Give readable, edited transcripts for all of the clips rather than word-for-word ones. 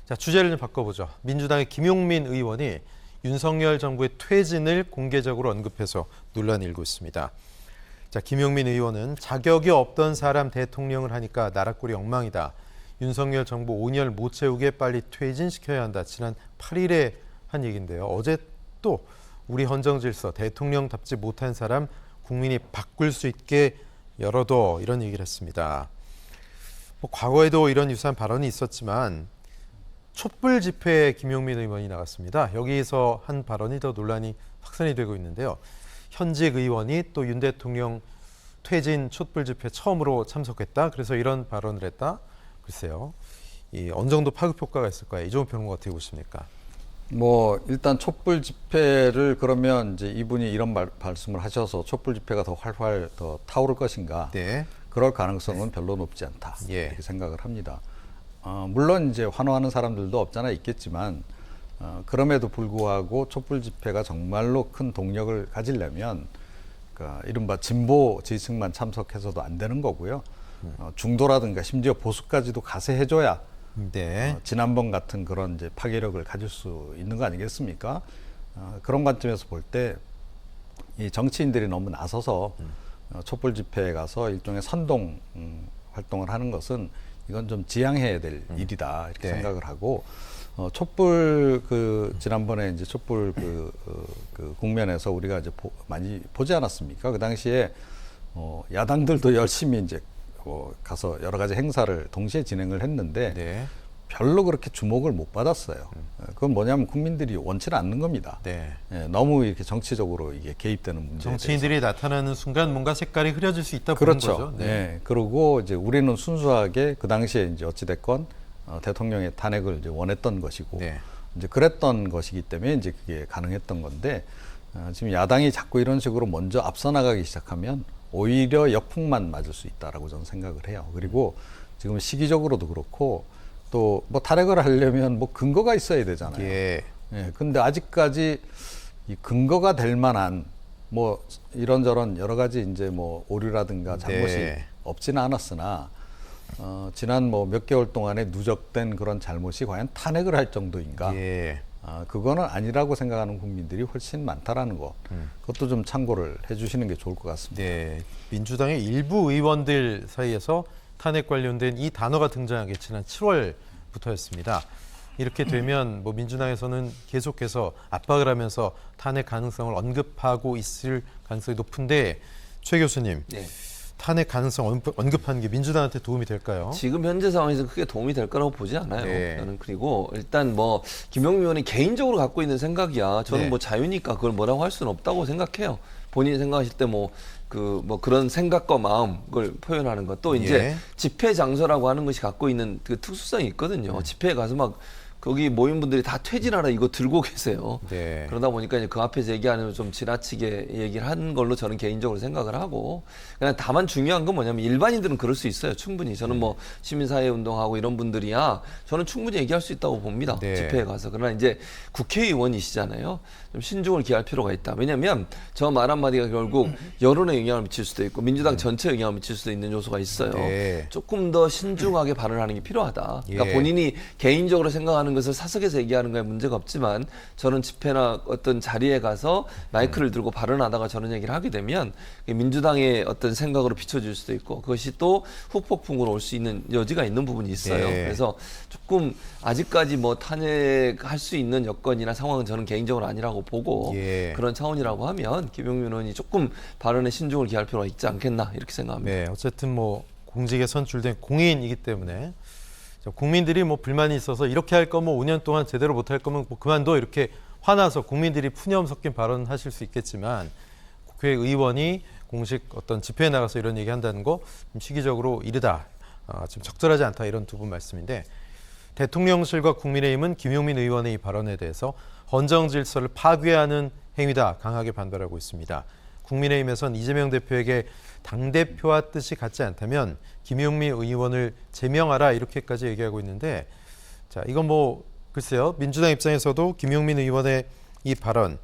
자, 주제를 좀 바꿔보죠. 민주당의 김용민 의원이 윤석열 정부의 퇴진을 공개적으로 언급해서 논란이 일고 있습니다. 자, 김용민 의원은 자격이 없던 사람 대통령을 하니까 나라꼴이 엉망이다. 윤석열 정부 5년 못 채우게 빨리 퇴진시켜야 한다. 지난 8일에 한 얘기인데요. 어제 또 우리 헌정질서 대통령답지 못한 사람 국민이 바꿀 수 있게 열어둬 이런 얘기를 했습니다. 과거에도 이런 유사한 발언이 있었지만 촛불 집회에 김용민 의원이 나갔습니다. 여기서 한 발언이 더 논란이 확산이 되고 있는데요. 현직 의원이 또 윤 대통령 퇴진 촛불 집회 처음으로 참석했다. 그래서 이런 발언을 했다. 글쎄요. 어느 정도 파급 효과가 있을까요? 이종호 평론가 어떻게 보십니까? 일단 촛불 집회를 그러면 이제 이분이 이런 말씀을 하셔서 촛불 집회가 더 활활 더 타오를 것인가? 네. 그럴 가능성은 별로 높지 않다. 예. 이렇게 생각을 합니다. 물론 이제 환호하는 사람들도 없잖아 있겠지만 그럼에도 불구하고 촛불 집회가 정말로 큰 동력을 가지려면 그러니까 이른바 진보 지지층만 참석해서도 안 되는 거고요. 중도라든가 심지어 보수까지도 가세해줘야 네. 지난번 같은 그런 이제 파괴력을 가질 수 있는 거 아니겠습니까? 그런 관점에서 볼 때 이 정치인들이 너무 나서서 촛불 집회에 가서 일종의 선동 활동을 하는 것은 이건 좀 지양해야 될 일이다 이렇게 네. 생각을 하고 촛불 지난번에 이제 촛불 국면에서 우리가 이제 많이 보지 않았습니까? 그 당시에 야당들도 열심히 이제 가서 여러 가지 행사를 동시에 진행을 했는데 네. 별로 그렇게 주목을 못 받았어요. 그건 뭐냐면 국민들이 원치를 않는 겁니다. 네. 너무 이렇게 정치적으로 이게 개입되는 문제. 정치인들이 나타나는 순간 뭔가 색깔이 흐려질 수 있다 보는 그렇죠. 거죠. 네. 그리고 이제 우리는 순수하게 그 당시에 이제 어찌 됐건 대통령의 탄핵을 이제 원했던 것이고 네. 이제 그랬던 것이기 때문에 이제 그게 가능했던 건데 지금 야당이 자꾸 이런 식으로 먼저 앞서 나가기 시작하면 오히려 역풍만 맞을 수 있다라고 저는 생각을 해요. 그리고 지금 시기적으로도 그렇고 또 탄핵을 하려면 근거가 있어야 되잖아요. 예. 근데 아직까지 이 근거가 될 만한 이런저런 여러 가지 이제 오류라든가 잘못이 네. 없지는 않았으나 지난 몇 개월 동안에 누적된 그런 잘못이 과연 탄핵을 할 정도인가? 예. 그거는 아니라고 생각하는 국민들이 훨씬 많다라는 거. 그것도 좀 참고를 해주시는 게 좋을 것 같습니다. 네. 민주당의 일부 의원들 사이에서 탄핵 관련된 이 단어가 등장하기 지난 7월부터였습니다. 이렇게 되면 민주당에서는 계속해서 압박을 하면서 탄핵 가능성을 언급하고 있을 가능성이 높은데 최 교수님, 네. 탄핵 가능성 언급하는 게 민주당한테 도움이 될까요? 지금 현재 상황에서 크게 도움이 될 거라고 보지 않아요. 네. 저는 그리고 일단 김용민 의원이 개인적으로 갖고 있는 생각이야. 저는 네. 자유니까 그걸 뭐라고 할 수는 없다고 생각해요. 본인이 생각하실 때 그런 생각과 마음을 표현하는 것. 또 이제 예. 집회 장소라고 하는 것이 갖고 있는 그 특수성이 있거든요. 집회에 가서 거기 모인 분들이 다 퇴진하라 이거 들고 계세요. 네. 그러다 보니까 이제 그 앞에서 얘기하는 좀 지나치게 얘기를 한 걸로 저는 개인적으로 생각을 하고 그냥 다만 중요한 건 뭐냐면 일반인들은 그럴 수 있어요. 충분히. 저는 시민사회 운동하고 이런 분들이야 저는 충분히 얘기할 수 있다고 봅니다. 네. 집회에 가서. 그러나 이제 국회의원이시잖아요. 좀 신중을 기할 필요가 있다. 왜냐하면 저 말 한마디가 결국 여론에 영향을 미칠 수도 있고 민주당 전체에 영향을 미칠 수도 있는 요소가 있어요. 네. 조금 더 신중하게 발언하는 게 필요하다. 그러니까 예. 본인이 개인적으로 생각하는 것을 사석에서 얘기하는 거에 문제가 없지만 저는 집회나 어떤 자리에 가서 마이크를 들고 발언하다가 저런 얘기를 하게 되면 민주당의 어떤 생각으로 비춰질 수도 있고 그것이 또 후폭풍으로 올 수 있는 여지가 있는 부분이 있어요. 네. 그래서 조금 아직까지 탄핵할 수 있는 여건이나 상황은 저는 개인적으로 아니라고 보고 예. 그런 차원이라고 하면 김용민 의원이 조금 발언에 신중을 기할 필요가 있지 않겠나 이렇게 생각합니다. 네. 어쨌든 공직에 선출된 공인이기 때문에 국민들이 불만이 있어서 이렇게 할 거면 5년 동안 제대로 못할 거면 그만둬 이렇게 화나서 국민들이 푸념 섞인 발언을 하실 수 있겠지만 국회의원이 공식 어떤 집회에 나가서 이런 얘기한다는 거 좀 시기적으로 이르다, 좀 적절하지 않다 이런 두 분 말씀인데 대통령실과 국민의힘은 김용민 의원의 이 발언에 대해서 헌정 질서를 파괴하는 행위다 강하게 반발하고 있습니다. 국민의힘에선 이재명 대표에게 당대표와 뜻이 같지 않다면 김용민 의원을 제명하라 이렇게까지 얘기하고 있는데 자 이건 글쎄요 민주당 입장에서도 김용민 의원의 이 발언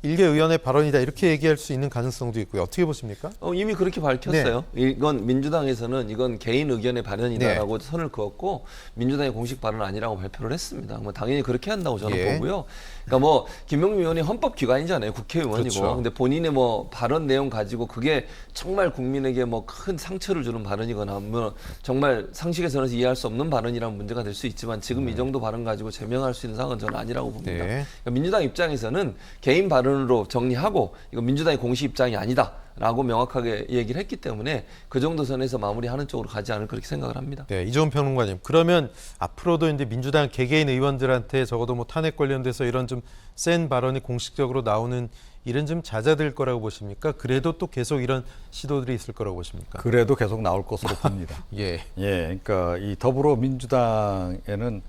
일개 의원의 발언이다 이렇게 얘기할 수 있는 가능성도 있고요. 어떻게 보십니까? 이미 그렇게 밝혔어요. 이건 민주당에서는 이건 개인 의견의 발언이다라고 선을 그었고 민주당의 공식 발언 아니라고 발표를 했습니다. 뭐 당연히 그렇게 한다고 저는 예. 보고요. 그러니까 뭐 김용민 의원이 헌법기관이잖아요. 국회의원이고. 그렇죠. 근데 본인의 뭐 발언 내용 가지고 그게 정말 국민에게 뭐 큰 상처를 주는 발언이거나 뭐 정말 상식에서는 이해할 수 없는 발언이라는 문제가 될 수 있지만 지금 이 정도 발언 가지고 제명할 수 있는 상황은 저는 아니라고 봅니다. 네. 그러니까 민주당 입장에서는 개인 발언으로 정리하고 이거 민주당의 공식 입장이 아니다라고 명확하게 얘기를 했기 때문에 그 정도 선에서 마무리하는 쪽으로 가지 않을 그렇게 생각을 합니다. 네, 이종훈 평론가님. 그러면 앞으로도 이제 민주당 개개인 의원들한테 적어도 뭐 탄핵 관련돼서 이런 좀 센 발언이 공식적으로 나오는 일은 좀 잦아들 거라고 보십니까? 그래도 또 계속 이런 시도들이 있을 거라고 보십니까? 그래도 계속 나올 것으로 봅니다. 예. 예, 그러니까 이 더불어민주당에는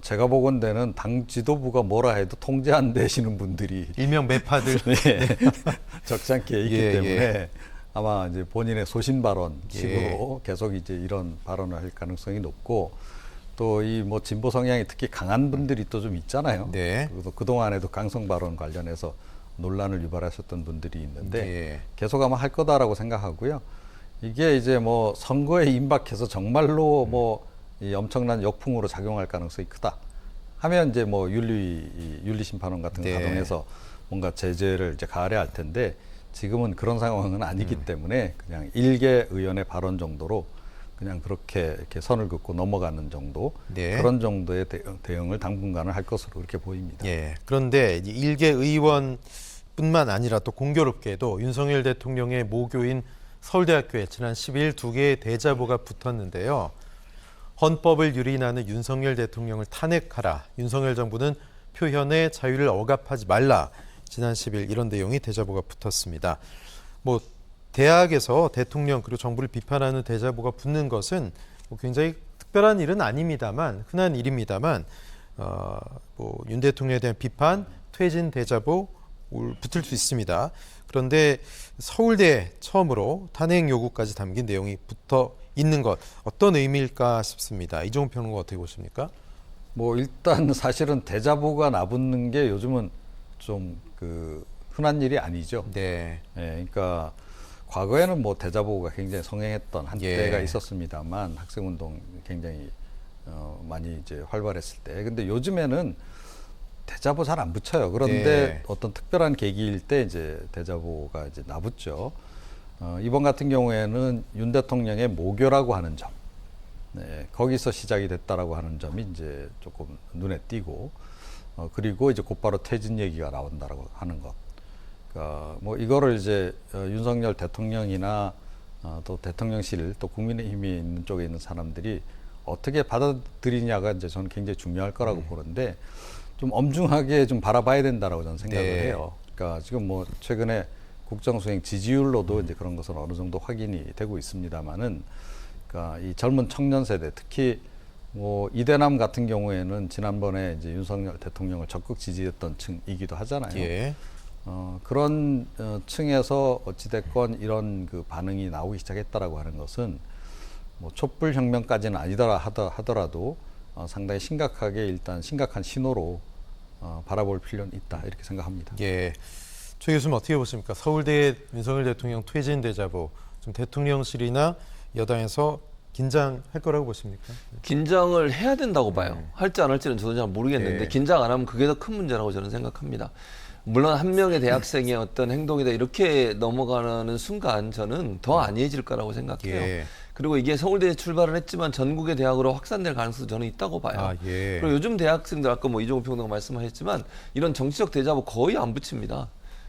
제가 보건대는 당 지도부가 뭐라 해도 통제 안 되시는 분들이 일명 매파들. 네, 적잖게 있기 예, 때문에 예. 아마 이제 본인의 소신 발언식으로 계속 이제 이런 발언을 할 가능성이 높고 또 이 뭐 진보 성향이 특히 강한 분들이 또 좀 있잖아요. 네. 그래서 그 동안에도 강성 발언 관련해서 논란을 유발하셨던 분들이 있는데 예. 계속 아마 할 거다라고 생각하고요. 이게 이제 뭐 선거에 임박해서 정말로 뭐 이 엄청난 역풍으로 작용할 가능성이 크다. 하면 이제 뭐 윤리심판원 같은 거 네. 가동해서 뭔가 제재를 이제 가하려할 텐데 지금은 그런 상황은 아니기 때문에 그냥 일개 의원의 발언 정도로 그냥 그렇게 이렇게 선을 긋고 넘어가는 정도 네. 그런 정도의 대응을 당분간은 할 것으로 그렇게 보입니다. 예. 그런데 이 일개 의원뿐만 아니라 또 공교롭게도 윤석열 대통령의 모교인 서울대학교에 지난 10일 2개의 대자보가 붙었는데요. 헌법을 유린하는 윤석열 대통령을 탄핵하라. 윤석열 정부는 표현의 자유를 억압하지 말라. 지난 10일 이런 내용이 대자보가 붙었습니다. 뭐 대학에서 대통령 그리고 정부를 비판하는 대자보가 붙는 것은 뭐 굉장히 특별한 일은 아닙니다만 흔한 일입니다만 뭐 윤 대통령에 대한 비판, 퇴진 대자보 붙을 수 있습니다. 그런데 서울대에 처음으로 탄핵 요구까지 담긴 내용이 붙어 있는 것 어떤 의미일까 싶습니다. 이종훈 평론가 어떻게 보십니까? 뭐 일단 사실은 대자보가 나붙는 게 요즘은 좀 그 흔한 일이 아니죠. 네. 예, 그러니까 과거에는 뭐 대자보가 굉장히 성행했던 한때가 예. 있었습니다만 학생운동 굉장히 많이 이제 활발했을 때. 근데 요즘에는 대자보 잘 안 붙여요. 그런데 네. 어떤 특별한 계기일 때 이제 대자보가 이제 나붙죠. 이번 같은 경우에는 윤 대통령의 모교라고 하는 점, 네, 거기서 시작이 됐다라고 하는 점이 이제 조금 눈에 띄고, 그리고 이제 곧바로 퇴진 얘기가 나온다라고 하는 것. 그러니까 뭐 이거를 이제 윤석열 대통령이나 또 대통령실 또 국민의힘이 있는 쪽에 있는 사람들이 어떻게 받아들이냐가 이제 저는 굉장히 중요할 거라고 보는데 좀 엄중하게 좀 바라봐야 된다라고 저는 생각을 네. 해요. 그러니까 지금 뭐 최근에 국정수행 지지율로도 이제 그런 것은 어느 정도 확인이 되고 있습니다만은, 그러니까 이 젊은 청년 세대, 특히 뭐 이대남 같은 경우에는 지난번에 이제 윤석열 대통령을 적극 지지했던 층이기도 하잖아요. 예. 그런 층에서 어찌됐건 이런 그 반응이 나오기 시작했다라고 하는 것은 뭐 촛불 혁명까지는 아니더라 하더라도 상당히 심각하게 일단 심각한 신호로 바라볼 필요는 있다 이렇게 생각합니다. 예. 최 교수님 어떻게 보십니까? 서울대 윤석열 대통령 퇴진 대자보 좀 대통령실이나 여당에서 긴장할 거라고 보십니까? 긴장을 해야 된다고 봐요. 할지 안 할지는 저도 잘 모르겠는데 예. 긴장 안 하면 그게 더 큰 문제라고 저는 생각합니다. 물론 한 명의 대학생의 어떤 행동이다 이렇게 넘어가는 순간 저는 더 안이해질 거라고 생각해요. 예. 그리고 이게 서울대에 출발을 했지만 전국의 대학으로 확산될 가능성도 저는 있다고 봐요. 아, 예. 그리고 요즘 대학생들 아까 뭐 이종훈 평론가 말씀하셨지만 이런 정치적 대자보 거의 안 붙입니다.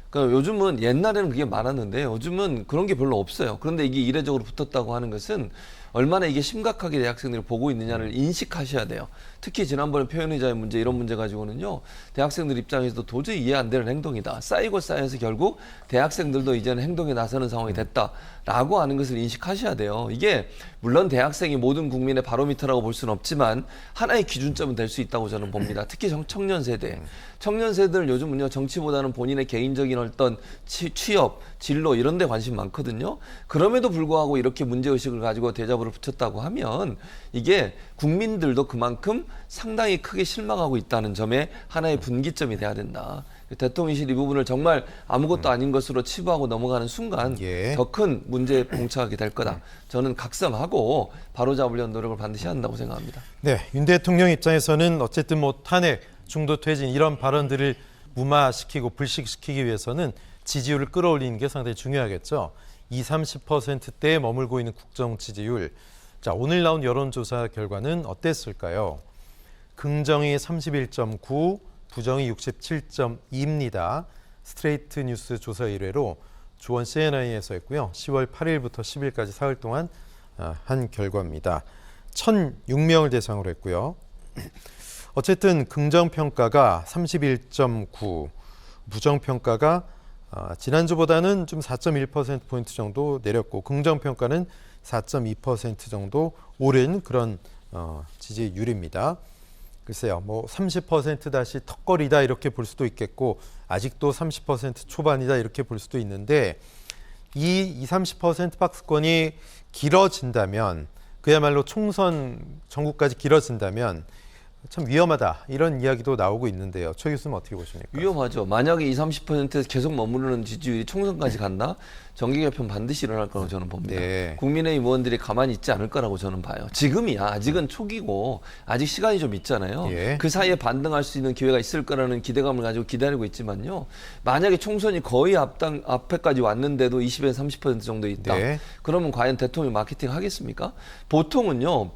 그러니까 요즘은 옛날에는 그게 많았는데 요즘은 그런 게 별로 없어요. 그런데 이게 이례적으로 붙었다고 하는 것은 얼마나 이게 심각하게 대학생들이 보고 있느냐를 인식하셔야 돼요. 특히 지난번에 표현의 자유 문제 이런 문제 가지고는요. 대학생들 입장에서도 도저히 이해 안 되는 행동이다. 쌓이고 쌓여서 결국 대학생들도 이제는 행동에 나서는 상황이 됐다라고 하는 것을 인식하셔야 돼요. 이게 물론 대학생이 모든 국민의 바로미터라고 볼 수는 없지만 하나의 기준점은 될 수 있다고 저는 봅니다. 특히 청년 세대. 청년 세대들 요즘은요. 정치보다는 본인의 개인적인 어떤 취업, 진로 이런 데 관심 많거든요. 그럼에도 불구하고 이렇게 문제의식을 가지고 대자보를 붙였다고 하면 이게 국민들도 그만큼 상당히 크게 실망하고 있다는 점에 하나의 분기점이 돼야 된다. 대통령실 이 부분을 정말 아무것도 아닌 것으로 치부하고 넘어가는 순간 예. 더 큰 문제에 봉착하게 될 거다. 저는 각성하고 바로잡으려는 노력을 반드시 한다고 생각합니다. 네, 윤 대통령 입장에서는 어쨌든 뭐 탄핵, 중도 퇴진 이런 발언들을 무마시키고 불식시키기 위해서는 지지율을 끌어올리는 게 상당히 중요하겠죠. 20-30%대에 머물고 있는 국정 지지율. 자, 오늘 나온 여론조사 결과는 어땠을까요? 긍정이 31.9, 부정이 67.2입니다. 스트레이트 뉴스 조사 1회로 조원 CNI에서 했고요. 10월 8일부터 10일까지 사흘 동안 한 결과입니다. 1,006명을 대상으로 했고요. 어쨌든 긍정평가가 31.9, 부정평가가 지난주보다는 좀 4.1%포인트 정도 내렸고 긍정평가는 4.2% 정도 오른 그런 지지율입니다. 글쎄요, 뭐 30% 다시 턱걸이다 이렇게 볼 수도 있겠고 아직도 30% 초반이다 이렇게 볼 수도 있는데 이 20-30% 박스권이 길어진다면 그야말로 총선 전국까지 길어진다면 참 위험하다 이런 이야기도 나오고 있는데요. 최 교수님 어떻게 보십니까? 위험하죠. 만약에 20-30%에서 계속 머무르는 지지율이 총선까지 간다? 정계 개편 반드시 일어날 거라고 저는 봅니다. 네. 국민의힘 의원들이 가만히 있지 않을 거라고 저는 봐요. 지금이야. 아직은 초기고 아직 시간이 좀 있잖아요. 예. 그 사이에 반등할 수 있는 기회가 있을 거라는 기대감을 가지고 기다리고 있지만요. 만약에 총선이 거의 앞에까지 왔는데도 20에서 30% 정도 있다. 네. 그러면 과연 대통령 마케팅 하겠습니까? 보통은요.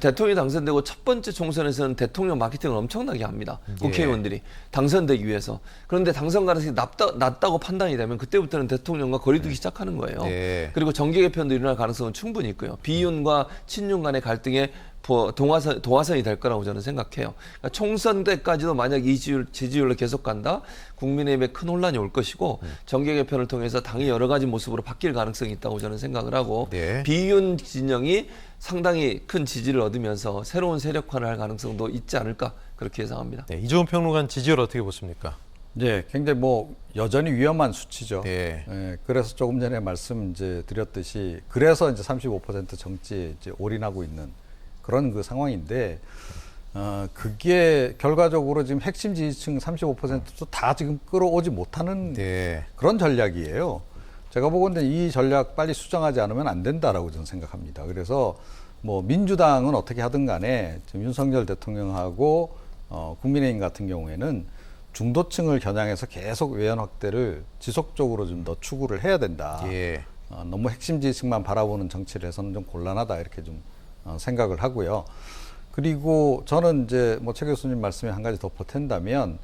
대통령이 당선되고 첫 번째 총선에서는 대통령 마케팅을 엄청나게 합니다. 국회의원들이 당선되기 위해서. 그런데 당선 가능성이 낮다고 판단이 되면 그때부터는 대통령과 거리두기 시작하는 거예요. 네. 그리고 정계 개편도 일어날 가능성은 충분히 있고요. 비윤과 친윤 간의 갈등에 동화선이 될 거라고 저는 생각해요. 그러니까 총선 때까지도 만약 이 지지율로 계속 간다, 국민의힘에 큰 혼란이 올 것이고 정계 개편을 통해서 당이 여러 가지 모습으로 바뀔 가능성이 있다고 저는 생각을 하고 네. 비윤 진영이 상당히 큰 지지를 얻으면서 새로운 세력화를 할 가능성도 있지 않을까 그렇게 예상합니다. 네, 이종훈 평론가는 지지율 어떻게 보십니까? 네, 굉장히 뭐 여전히 위험한 수치죠. 네. 예, 그래서 조금 전에 말씀 이제 드렸듯이 그래서 이제 35% 정치에 이제 올인하고 있는 그런 그 상황인데 그게 결과적으로 지금 핵심 지지층 35%도 다 지금 끌어오지 못하는 네. 그런 전략이에요. 제가 보건대 이 전략 빨리 수정하지 않으면 안 된다라고 저는 생각합니다. 그래서 뭐 민주당은 어떻게 하든 간에 지금 윤석열 대통령하고 국민의힘 같은 경우에는 중도층을 겨냥해서 계속 외연 확대를 지속적으로 좀 더 추구를 해야 된다. 예. 너무 핵심 지지층만 바라보는 정치를 해서는 좀 곤란하다 이렇게 좀 생각을 하고요. 그리고 저는 이제 뭐 최 교수님 말씀에 한 가지 더 보탠다면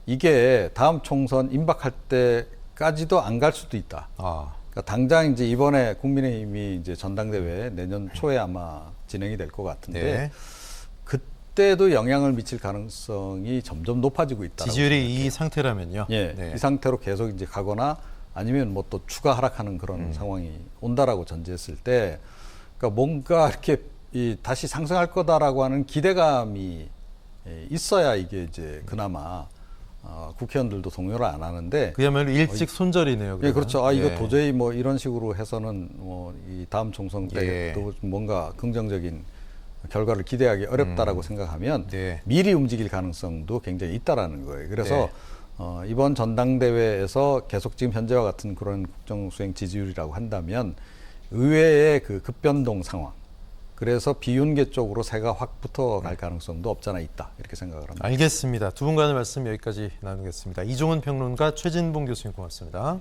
이게 다음 총선 임박할 때까지도 안 갈 수도 있다. 그러니까 당장 이제 이번에 국민의힘이 이제 전당대회 내년 초에 아마 진행이 될 것 같은데 네. 그때도 영향을 미칠 가능성이 점점 높아지고 있다. 지지율이 이 상태라면요. 예, 네. 이 상태로 계속 이제 가거나 아니면 뭐 또 추가 하락하는 그런 상황이 온다라고 전제했을 때, 그러니까 뭔가 이렇게 다시 상승할 거다라고 하는 기대감이 있어야 이게 이제 그나마 국회의원들도 동요를 안 하는데. 그야말로 일찍 손절이네요. 예, 그렇죠. 이거 예. 도저히 뭐 이런 식으로 해서는 뭐 이 다음 총선 때도 뭔가 긍정적인 결과를 기대하기 어렵다라고 생각하면 네. 미리 움직일 가능성도 굉장히 있다라는 거예요. 그래서 네. 이번 전당대회에서 계속 지금 현재와 같은 그런 국정수행 지지율이라고 한다면 의외의 그 급변동 상황, 그래서 비윤계 쪽으로 새가 확 붙어갈 가능성도 없잖아 있다 이렇게 생각을 합니다. 알겠습니다. 두 분간의 말씀 여기까지 나누겠습니다. 이종훈 평론가, 최진봉 교수님 고맙습니다.